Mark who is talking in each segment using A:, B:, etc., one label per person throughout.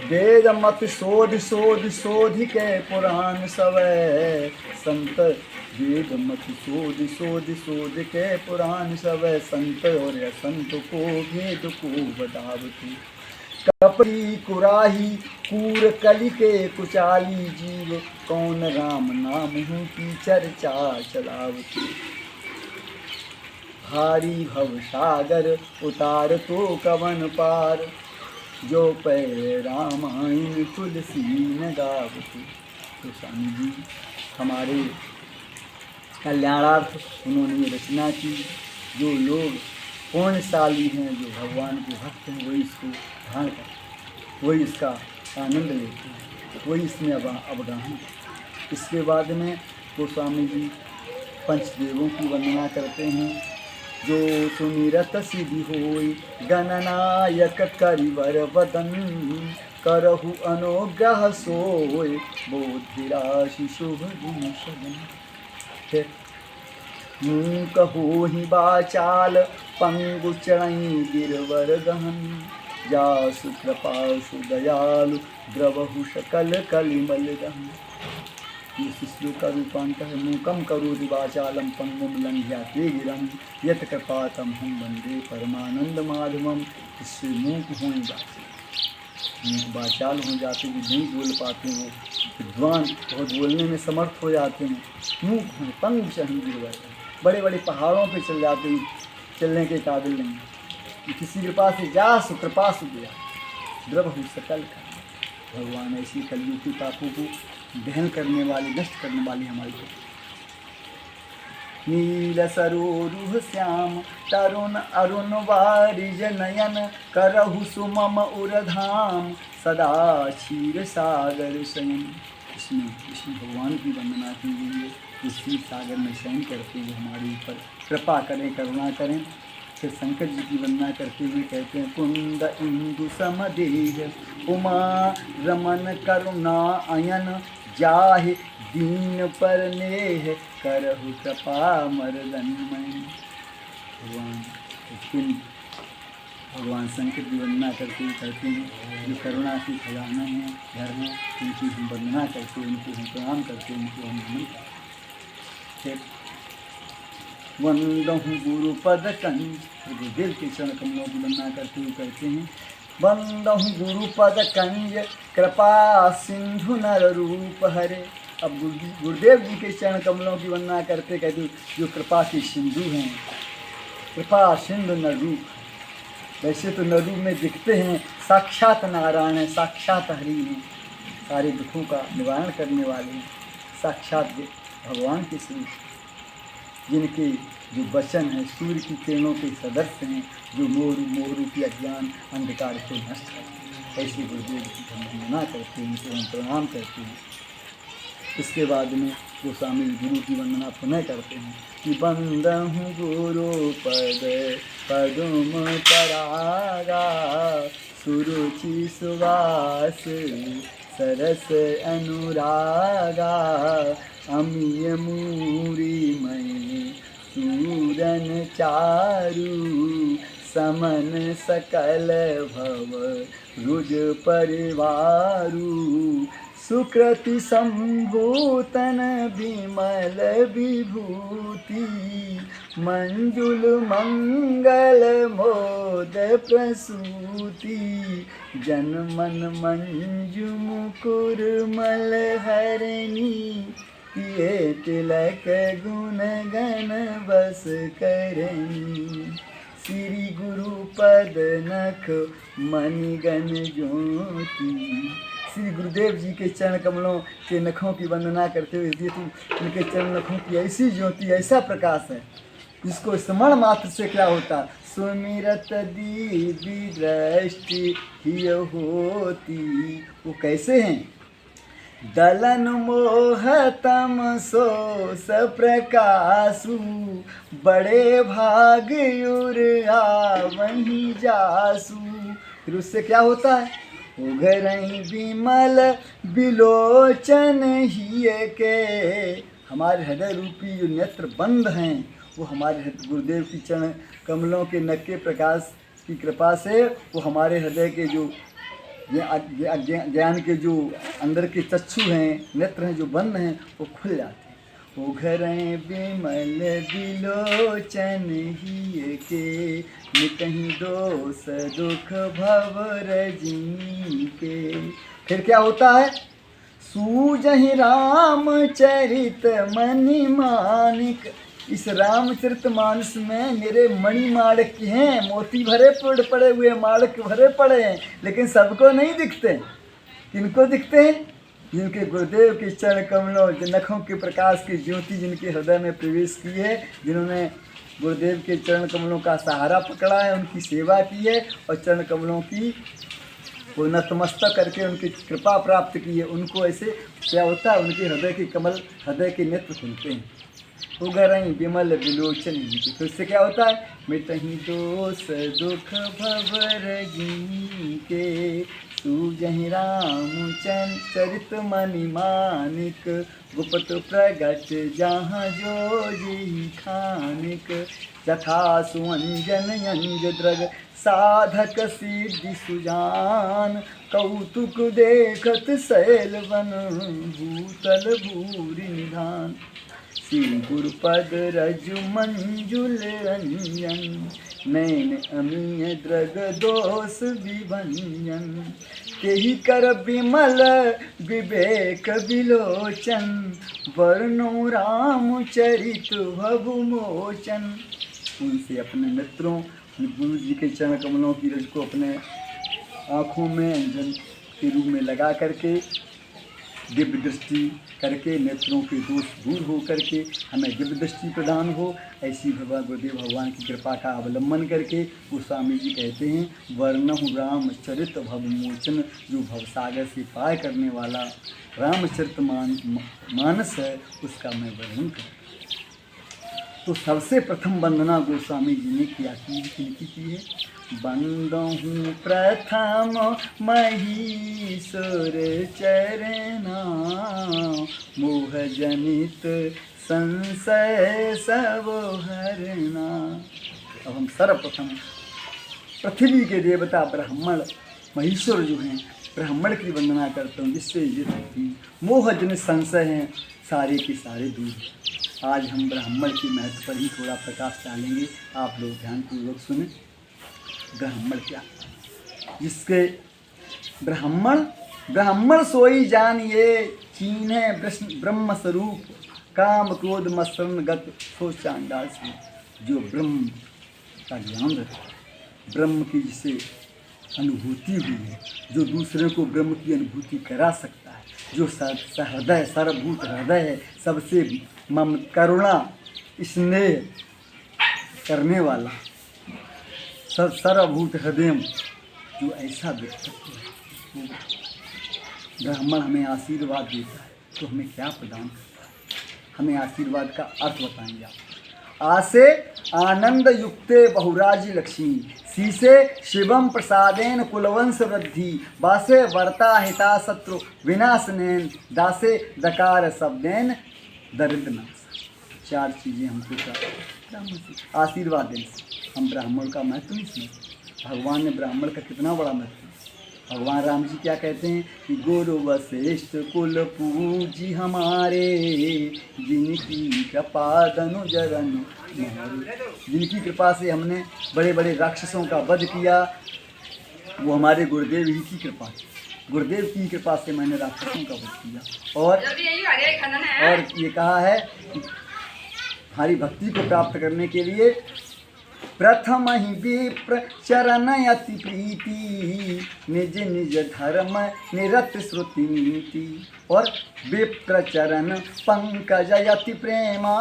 A: वेद मत शोध शोध शोध के पुराण सवै संत। वेद मत शोध शोध शोध के पुराण सवै संत, और असंत को भेद को बतावती। कपटी कुराही कूर कलि के कुचाली जीव, कौन राम नाम हूँ की चर्चा चलावती। भारी भव सागर उतार तो कवन पार, जो पै रामायण तुलसी न गावती। तो स्वामी जी हमारे कल्याणार्थ उन्होंने रचना की। जो लोग पुण्यशाली हैं, जो भगवान के भक्त हैं, वही इसको ध्यान करते, वही इसका आनंद लेते हैं, वही इसमें अवगाहन। इसके बाद में गोस्वामी जी पंचदेवों की वंदना करते हैं। जो सुमिरत सिद्धि होई गणनायक करिवर वदन, करहु अनुग्रह सोय बोधिराशि शुभ गुण सदन। फिर मूक होहि बाचाल पंगु चढ़ई गिरवर गहन, जासु कृपासु दयालु द्रवहु सकल कलिमल दहन। इस श्लोक का रूपांतर है मूकम करोति वाचालम पंगुम लंघ्याते गिरम, यत कृपातम हम वंदे परमानंद माधवम। इससे मूक हों वाचाल हो जाते, जो नहीं बोल पाते, वो विद्वान बहुत बोलने में समर्थ हो जाते हैं। मूक हों पंग चढ़ी गिरवर, बड़े बड़े पहाड़ों पे चल जाते हैं, चलने के काबिल नहीं। किसी कृपा से जा सु कृपा सु गया द्रव हो सकल का। भगवान ऐसी कलयुग की पापों को दहन करने वाली, नष्ट करने वाली हमारी। नील सरोरुह श्याम तरुण अरुण वारिज नयन, करहु सुमम उरधाम सदा क्षीर सागर शयन। इसमें भगवान की वंदना की गई है। क्षीर सागर में शयन करते हुए हमारे ऊपर कृपा करें, करुणा करें। फिर शंकर जी की वंदना करते हुए कहते हैं कुंद इंदु समदेह उमा रमन करुणा अयन, जाहि दीन पर नेह करहु कृपा मर्दन में। भगवान शंकर की वंदना करते हुए कहते हैं जो करुणा की खजाना है, घर में, उनकी हम वंदना करते, उनको हम प्रणाम करते, उनको हम नमन करते। फिर वंदहु गुरुपद कंज, गुरुदेव के चरण कमलों की वंदना करते हुए कहते हैं वंदहु गुरुपद कंज, कृपा सिंधु नर रूप हरे। अब गुरुदेव जी के चरण कमलों की वंदना करते कहते जो कृपा के सिंधु हैं, कृपा सिंधु नर रूप। वैसे तो नर रूप में दिखते हैं, साक्षात नारायण है, साक्षात हरि हैं, सारे दुखों का निवारण करने वाले हैं, साक्षात भगवान के स्वरूप, जिनके जो वचन हैं सूर्य की किरणों के सदस्य हैं, जो मोर रूपी अज्ञान अंधकार को नष्ट करते हैं। ऐसे गुरुदेव की हम वंदना करते हैं, उनको हम प्रणाम करते हैं। इसके बाद में गोस्वामी गुरु की वंदना पुनः करते हैं कि बंदहु गुरु पद पदुम परागा, सुरुचि सुवास सरस अनुरागा, अमीय मूरी मई सूरन चारु, समन सकल भव रुज परिवारु, सुकृति संभूतन विमल विभूति, मंजुल मंगल मोद प्रसूति, जन मन मंजु मुकुर मल हरणी, ये तिलक गुण गण बस करनी, श्री गुरु पद नख मणिगण ज्योति। श्री गुरुदेव जी के चरण कमलों के नखों की वंदना करते हुए देखो उनके चरण नखों की ऐसी ज्योति, ऐसा प्रकाश है जिसको स्मरण मात्र से क्या होता, सुमिरत दीदी दृष्टि ही होती। वो कैसे हैं, दलन मोह तम सोस प्रकाशु, बड़े भाग युर आवहीं जासु। फिर उससे क्या होता है, उघरई विमल बिलोचन हिय के। हमारे हृदय रूपी जो नेत्र बंद हैं, वो हमारे गुरुदेव की चरण कमलों के नक्के प्रकाश की कृपा से वो हमारे हृदय के जो ज्ञान के जो अंदर के चक्षु हैं, नेत्र हैं जो बंद हैं, वो खुल जाते हैं। ओ घरें बिमल बिलोचन ही के, निकहीं दोष दुख भव रजनी के। फिर क्या होता है? सूझहि रामचरित मणि मानिक। इस रामचरित मानस में मेरे मणि माणिक हैं, मोती भरे पड़े हुए, माणिक भरे पड़े हैं, लेकिन सबको नहीं दिखते। किनको दिखते हैं? जिनके गुरुदेव के चरण कमलों, नखों के प्रकाश की ज्योति जिनके हृदय में प्रवेश की है, जिन्होंने गुरुदेव के चरण कमलों का सहारा पकड़ा है, उनकी सेवा की है और चरण कमलों की वो नतमस्तक करके उनकी कृपा प्राप्त की है, उनको ऐसे क्या होता है? उनके हृदय के कमल, हृदय के नेत्र खुलते हैं। उगरई बिमल बिलोचन ही। तो इससे क्या होता है? मिटहि दोष दुख भवर रजनी के, सूझहि रामचरित मणि मानिक। गुप्त प्रगट जहाँ जो जी खानिक, जथा सुअंजन यंज द्रग साधक सिद्धि सुजान। कौतुक देखत शैल वन भूतल भूरि निधान। श्री गुरुपद रजु मंजुल अंजन, नैन अमीय द्रग दोष विभंजन। तेहि कर बिमल विवेक विलोचन, वर्णो रामचरित भव मोचन। उनसे अपने मित्रों, गुरु जी के चरण कमलों की रज को अपने आँखों में अंजन के रूप में लगा करके, दिव्य दृष्टि करके, नेत्रों के दोष दूर हो करके हमें दिव्य दृष्टि प्रदान हो, ऐसी भगवान गुरुदेव भगवान की कृपा का अवलंबन करके गोस्वामी जी कहते हैं, वर्णहु रामचरित भवमोचन। जो भवसागर से पार करने वाला रामचरित मानस है, उसका मैं वर्णन करूँ। तो सबसे प्रथम वंदना गोस्वामी जी ने किया की है, बंदहु प्रथम महीसुर चरना, मोह जनित संशय सब हरना। अब हम सर्वप्रथम पृथ्वी के देवता ब्राह्मण महीश्वर जो हैं, ब्राह्मण की वंदना करता हूँ, जिससे ये मोह जनित संशय हैं सारे के सारे दूर। आज हम ब्राह्मण के महत्व पर ही थोड़ा प्रकाश डालेंगे, आप लोग ध्यानपूर्वक सुने। ब्राह्मण क्या? जिसके ब्राह्मण सोई जानिए, चीन्हे ब्रह्म स्वरूप, काम क्रोध मत्सरण गत सो चांडाल से। जो ब्रह्म का ज्ञान रखे, ब्रह्म की जिसे अनुभूति हुई है, जो दूसरे को ब्रह्म की अनुभूति करा सकता है, जो सहृदय सर्वभूत हृदय है, सबसे मम करुणा स्नेह करने वाला, सर्वभूत हृदय, जो ऐसा व्यक्तित्व है, ब्राह्मण हमें आशीर्वाद देता है। तो हमें क्या प्रदान करता है? हमें आशीर्वाद का अर्थ बताएंगे आप। आसे आनंद युक्ते बहुराज्य लक्ष्मी, शीसे शिवम प्रसादेन कुलवंश वृद्धि, वासे वर्ता हिता शत्रु विनाशनेन, दासे दकार शब्देन दरिद्रनाश। चार चीज़ें हमको ब्राह्मण से आशीर्वाद देने से। हम ब्राह्मण का महत्व नहीं समझते। भगवान ने ब्राह्मण का कितना बड़ा महत्व। भगवान राम जी क्या कहते हैं कि गुरु वशिष्ठ कुल पूजी हमारे, जिनकी कृपा दनुज रनु हमारे। जिनकी कृपा से हमने बड़े बड़े राक्षसों का वध किया, वो हमारे गुरुदेव ही की कृपा है। गुरुदेव की कृपा से मैंने राक्षसों का वध किया। और ये कहा है कि हमारी भक्ति को प्राप्त करने के लिए प्रथम ही विप्र चरण अति प्रीति, निज निज धर्म निरत श्रुति नीति। और विप्र चरण पंकज अति प्रेमा,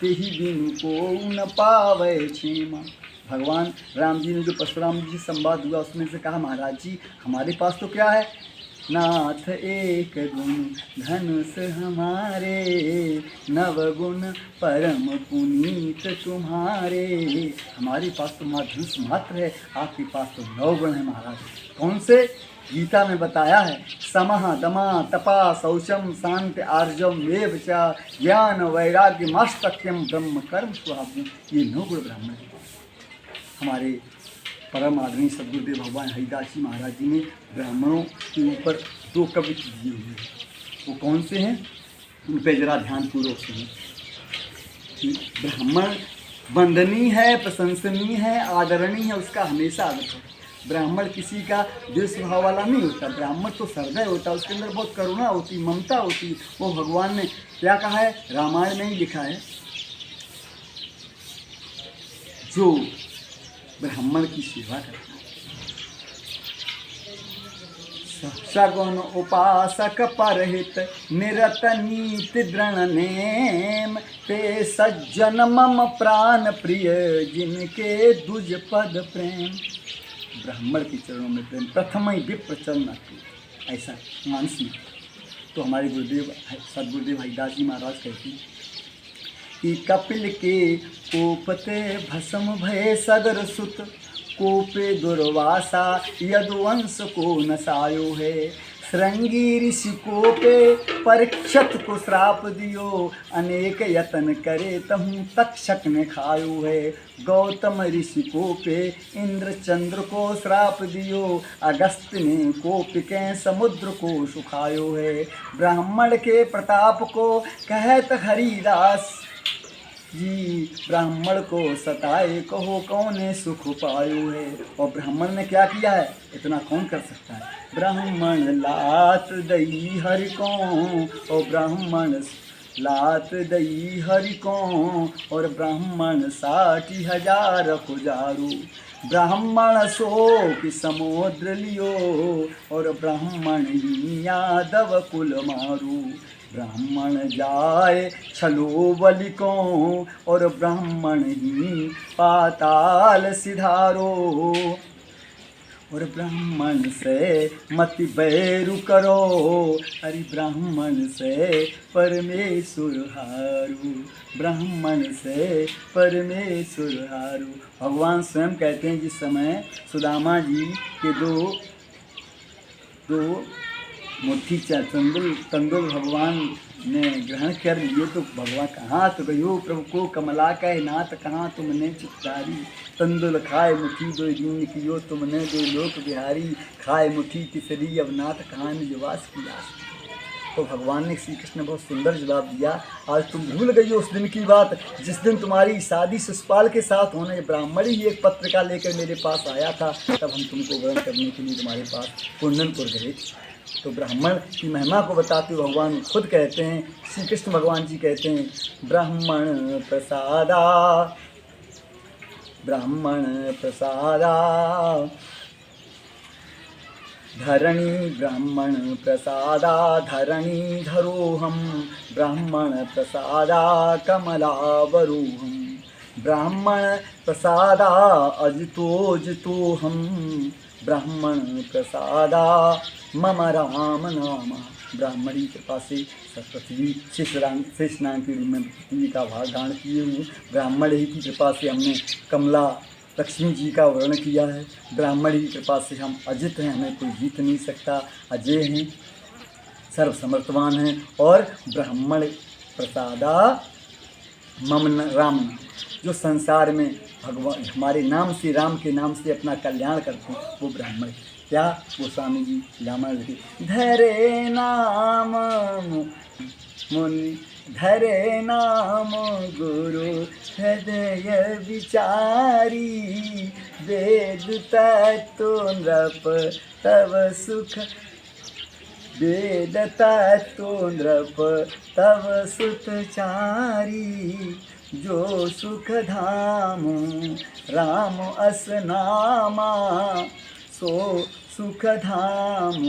A: तेहि बिनु को न पावे क्षेमा। भगवान राम जी ने जो परशुराम जी से संवाद हुआ, उसमें से कहा, महाराज जी हमारे पास तो क्या है, नाथ एक गुण धनुष हमारे, नव गुण परम पुनीत तुम्हारे। हमारे पास तो धनुष मात्र है, आपके पास तो 9 गुण है महाराज। कौन से? गीता में बताया है, समः दमा तपा शौचम शांति आर्जव मेव च, ज्ञान वैराग्य मास्तक्यम ब्रह्म कर्म स्वभाव। ये 9 गुण ब्राह्मण है। हमारे परम आदरणीय सद्गुरुदेव भगवान हरिदास जी महाराज जी ने ब्राह्मणों के ऊपर 2 कवि दिए हुए हैं। वो कौन से हैं, उन पर जरा ध्यानपूर्वक सुनिए कि ब्राह्मण वंदनीय है, प्रशंसनीय है, आदरणीय है, उसका हमेशा आदर करो। ब्राह्मण किसी का द्वेष भाव वाला नहीं होता, ब्राह्मण तो हृदय होता है, उसके अंदर बहुत करुणा होती, ममता होती। वो भगवान ने क्या कहा है, रामायण में ही लिखा है, जो ब्राह्मण की सेवा करता है सगुण उपासक परहित निरत नीति दृढ़ नेम ते सज्जन मम प्राण प्रिय जिनके दुज पद प्रेम। ब्राह्मण के चरणों में प्रेम प्रथम ही विप्र चरण आते, ऐसा मानस में। तो हमारे गुरुदेव सदगुरुदेव हरिदास जी महाराज कहते हैं कि कपिल के कोपते भस्म भय सगर सुत, कोपे दुर्वासा यदुवंश को नसायो है। श्रृंगी ऋषि कोपे परीक्षत को श्राप दियो, अनेक यतन करे तहु तक्षक ने खायो है। गौतम ऋषि कोपे इंद्र चंद्र को श्राप दियो, अगस्त ने कोप के समुद्र को सुखायो है। ब्राह्मण के प्रताप को कहत हरिदास जी, ब्राह्मण को सताए कहो कौने सुख पायो है। और ब्राह्मण ने क्या किया है, इतना कौन कर सकता है। ब्राह्मण लात दई हरि को, और ब्राह्मण लात दई हरि को, और ब्राह्मण 60,000 पुजारू। ब्राह्मण शोक समुद्र लियो, और ब्राह्मण ही यादव कुल मारू। ब्राह्मण जाए छलो बलि को, और ब्राह्मण ही पाताल सिधारो। और ब्राह्मण से मति बैरु करो, अरे ब्राह्मण से परमेश्वर हारू। ब्राह्मण से परमेश्वर हारू। भगवान स्वयं कहते हैं, जिस समय सुदामा जी के दो मुट्ठी तंदुल भगवान ने ग्रहण कर लिए, तो भगवान कहाँ तो गयो प्रभु को कमला कह नाथ, कहाँ तुमने चित्तारी। तंदुल खाए मुट्ठी दो दीन कियो, तुमने दो लोक बिहारी। खाए मुट्ठी तीसरी अब नाथ, कहाँ निजवास की आस। तो भगवान ने श्री कृष्ण ने बहुत सुंदर जवाब दिया, आज तुम भूल गई हो उस दिन की बात जिस दिन तुम्हारी शादी शिशुपाल के साथ होने। ब्राह्मण ही एक पत्रिका लेकर मेरे पास आया था, तब हम तुमको वर्ण करने के लिए तुम्हारे पास कुंदनपुर गए। तो ब्राह्मण की महिमा को बताते हुए भगवान खुद कहते हैं, श्री कृष्ण भगवान जी कहते हैं, ब्राह्मण प्रसादा धरणी, ब्राह्मण प्रसादा धरणी धरोहम। ब्राह्मण प्रसादा कमलावरोहम। ब्राह्मण प्रसादा अजितो हम। ब्राह्मण प्रसादा मम राम नाम। ब्राह्मणी कृपा से सरस्वती शेष नाम के रूप में पृथ्वी का भाग दान किए हुए। ब्राह्मण ही की कृपा से हमने कमला लक्ष्मी जी का वर्णन किया है। ब्राह्मण ही कृपा से हम अजित हैं, हमें कोई जीत नहीं सकता, अजय हैं, सर्वसमर्थवान हैं। और ब्राह्मण प्रसादा मम राम, जो संसार में भगवान हमारे नाम से, राम के नाम से अपना कल्याण करते हैं, वो ब्राह्मण। क्या गोस्वामी जी रामायण लिखे, धरे नाम मुनि धरे नाम गुरु हृदय विचारी। वेद तत्व नृप तव सुख, वेद तत्व नृप तव सुतचारी। जो सुख धाम राम अस नामा, सो सुख धाम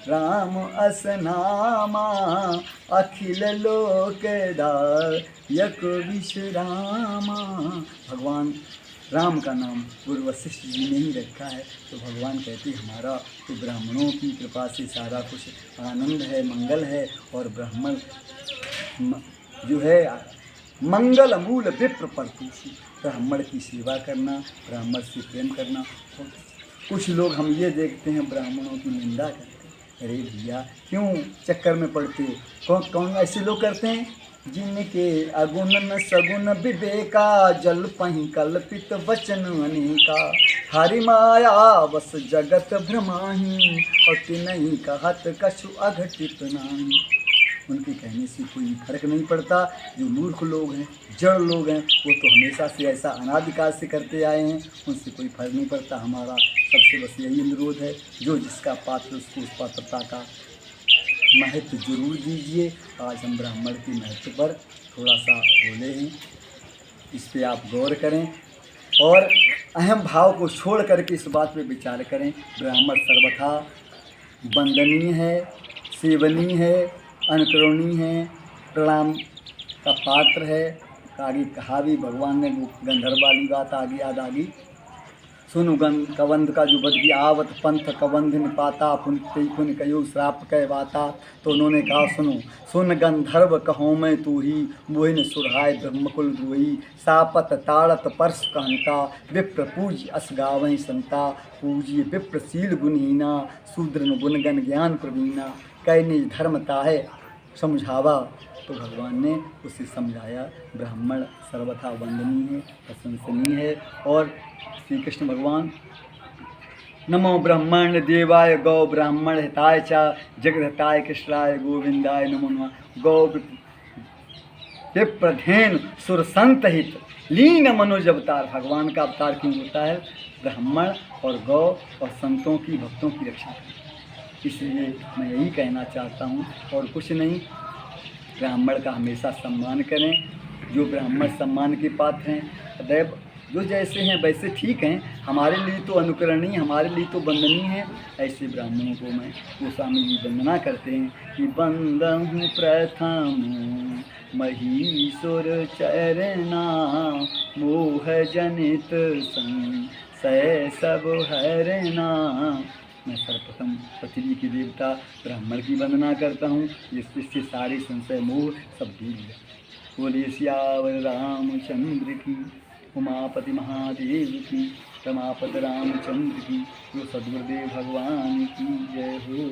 A: राम अस नामा। अखिल लोकदायक विश्रामा। भगवान राम का नाम गुरु वशिष्ठ जी ने ही रखा है। तो भगवान कहते हैं, हमारा तो ब्राह्मणों की कृपा से सारा कुछ आनंद है, मंगल है। और ब्राह्मण जो है मंगल मूल विप्र परतुषु। ब्राह्मण की सेवा करना, ब्राह्मण से प्रेम करना। कुछ लोग हम ये देखते हैं ब्राह्मणों की निंदा करते हैं, अरे भैया क्यों चक्कर में पड़ते हो। कौन ऐसे लोग करते हैं जिनके अगुण न सगुण विवेका, जल पहि कल्पित वचन अनेका। हरि माया बस जगत भ्रमाही, और तिनहि कहत कछु अघटित नाही। उनके कहने से कोई फर्क नहीं पड़ता। जो मूर्ख लोग हैं, जड़ लोग हैं, वो तो हमेशा से ऐसा अनादिकाल से करते आए हैं, उनसे कोई फर्क नहीं पड़ता। हमारा सबसे बस यही अनुरोध है, जो जिसका पात्र उसको उस पात्रता का महत्व जरूर दीजिए। आज हम ब्राह्मण के महत्व पर थोड़ा सा बोले हैं, इस पे आप गौर करें और अहम भाव को छोड़ करके इस बात पे विचार करें। ब्राह्मण सर्वथा वंदनीय है, सेवनीय है, अनुकरणीय है, प्रणाम का पात्र है। आगे कहा भी भगवान ने, गंधर्व वाली बात आगे याद आ गई। सुनु कवंध का जो बद की आवत पंथ कवंध निपाता, पुन पुन कयो श्राप कह बाता। तो उन्होंने कहा, सुनो सुन गंधर्व कहो मैं तू ही, मोहिन सुरहाय ब्रह्मकुल द्रोही। सापत ताड़त परस कहता, विप्र पूज अस गावहि संता। पूजिय विप्रशील गुणहीना, शूद्रन गुणगण ज्ञान प्रवीणा। कह निज धर्म ताहे समझावा। तो भगवान ने उसे समझाया। ब्राह्मण सर्वथा वंदनीय है, प्रशंसनीय है। और श्री कृष्ण भगवान, नमो ब्रह्मण्य देवाय गौ ब्राह्मण हिताय च, जगदहिताय कृष्णाय गोविंदाय नमो नमः। गौ विप्रधेन सुर संत हित, लीन मनोज अवतार। भगवान का अवतार क्यों होता है? ब्राह्मण और गौ और संतों की, भक्तों की रक्षा करना। इसलिए मैं यही कहना चाहता हूँ और कुछ नहीं। ब्राह्मण का हमेशा सम्मान करें। जो ब्राह्मण सम्मान के पात्र हैं, अदैव जो जैसे हैं वैसे ठीक हैं, हमारे लिए तो अनुकरणीय, हमारे लिए तो वंदनीय है। ऐसे ब्राह्मणों को मैं गोस्वामी जी वंदना करते हैं कि वंदहु प्रथम महीसुर चरना, मोह जनित संशय सब हरना। मैं सर्वप्रथम पृथ्वी के देवता ब्राह्मण की वंदना करता हूँ, जिससे सारे संशय मोह सब दूर हो जाए। बोलिए सियावर रामचंद्र की, उमापति महादेव की, रमापति रामचंद्र की, जो सद्गुरुदेव भगवान की जय हो।